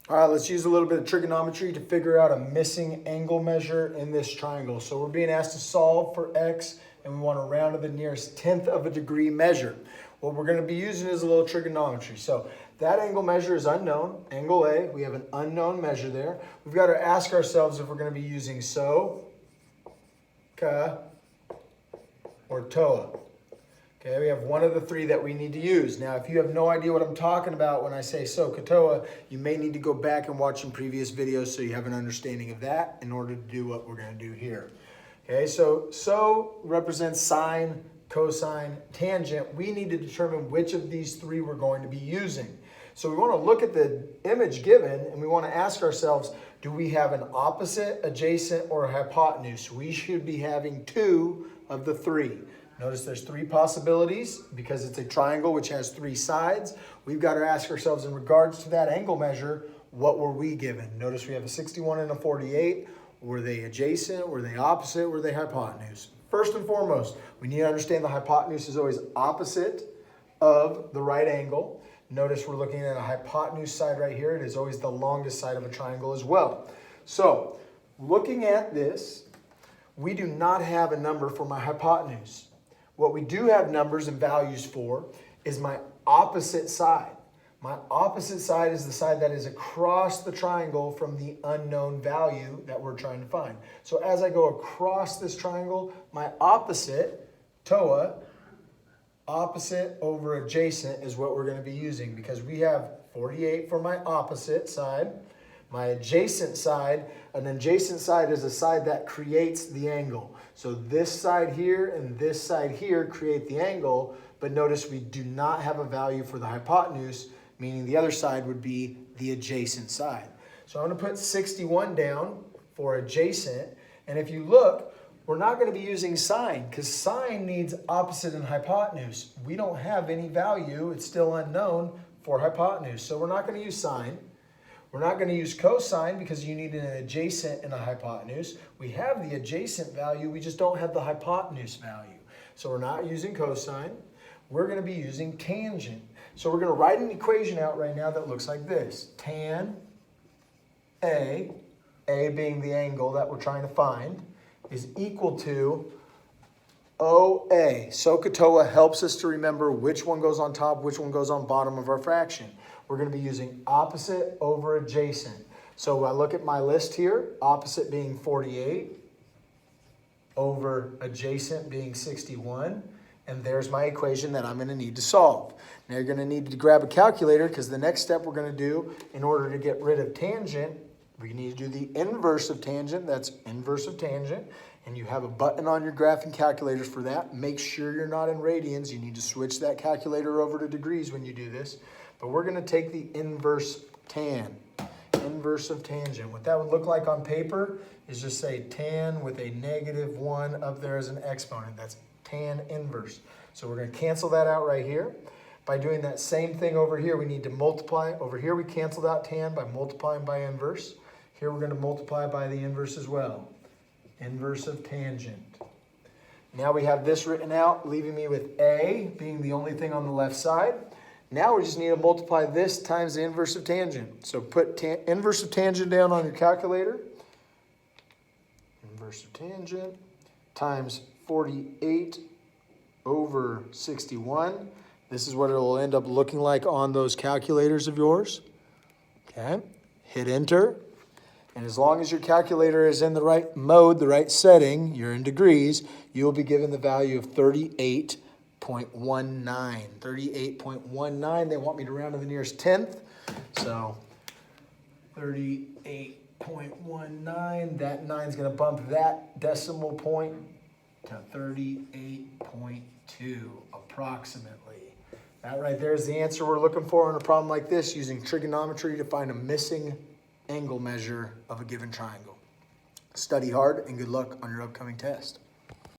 All right, let's use a little bit of trigonometry to figure out a missing angle measure in this triangle. So we're being asked to solve for x, and we want to round to the nearest tenth of a degree measure. What we're going to be using is a little trigonometry. So that angle measure is unknown, angle A. We have an unknown measure there. We've got to ask ourselves if we're going to be using SO, Ka, or TOA. Okay, we have one of the three that we need to use. Now, if you have no idea what I'm talking about when I say SO, KATOA, you may need to go back and watch some previous videos so you have an understanding of that in order to do what we're going to do here. Okay, so SO represents sine, cosine, tangent. We need to determine which of these three we're going to be using. So we want to look at the image given and we want to ask ourselves, do we have an opposite, adjacent, or hypotenuse? We should be having two of the three. Notice there's three possibilities because it's a triangle which has three sides. We've got to ask ourselves in regards to that angle measure, what were we given? Notice we have a 61 and a 48. Were they adjacent? Were they opposite? Were they hypotenuse? First and foremost, we need to understand the hypotenuse is always opposite of the right angle. Notice we're looking at a hypotenuse side right here. It is always the longest side of a triangle as well. So looking at this, we do not have a number for my hypotenuse. What we do have numbers and values for is my opposite side. My opposite side is the side that is across the triangle from the unknown value that we're trying to find. So as I go across this triangle, my opposite, TOA, opposite over adjacent is what we're going to be using because we have 48 for my opposite side. My adjacent side, an adjacent side is a side that creates the angle. So this side here and this side here create the angle, but notice we do not have a value for the hypotenuse, meaning the other side would be the adjacent side. So I'm going to put 61 down for adjacent, and if you look, we're not going to be using sine because sine needs opposite and hypotenuse. We don't have any value, it's still unknown for hypotenuse, so we're not going to use sine. We're not going to use cosine because you need an adjacent and a hypotenuse. We have the adjacent value, we just don't have the hypotenuse value. So we're not using cosine. We're going to be using tangent. So we're going to write an equation out right now that looks like this. Tan A being the angle that we're trying to find, is equal to OA. SOHCAHTOA helps us to remember which one goes on top, which one goes on bottom of our fraction. We're going to be using opposite over adjacent. So I look at my list here, opposite being 48 over adjacent being 61. And there's my equation that I'm going to need to solve. Now you're going to need to grab a calculator because the next step we're going to do in order to get rid of tangent, we need to do the inverse of tangent. That's inverse of tangent. And you have a button on your graphing calculators for that. Make sure you're not in radians. You need to switch that calculator over to degrees when you do this. But we're going to take the inverse tan, inverse of tangent. What that would look like on paper is just say tan with a -1 up there as an exponent. That's tan inverse. So we're going to cancel that out right here. By doing that same thing over here, we need to multiply. Over here, we canceled out tan by multiplying by inverse. Here, we're going to multiply by the inverse as well. Inverse of tangent. Now we have this written out, leaving me with A being the only thing on the left side. Now we just need to multiply this times the inverse of tangent. So put inverse of tangent down on your calculator. Inverse of tangent times 48 over 61. This is what it will end up looking like on those calculators of yours. Okay, hit enter. And as long as your calculator is in the right mode, the right setting, you're in degrees, you will be given the value of 38.19. 38.19, they want me to round to the nearest tenth. So 38.19, that 9 is going to bump that decimal point to 38.2 approximately. That right there is the answer we're looking for in a problem like this, using trigonometry to find a missing angle measure of a given triangle. Study hard and good luck on your upcoming test.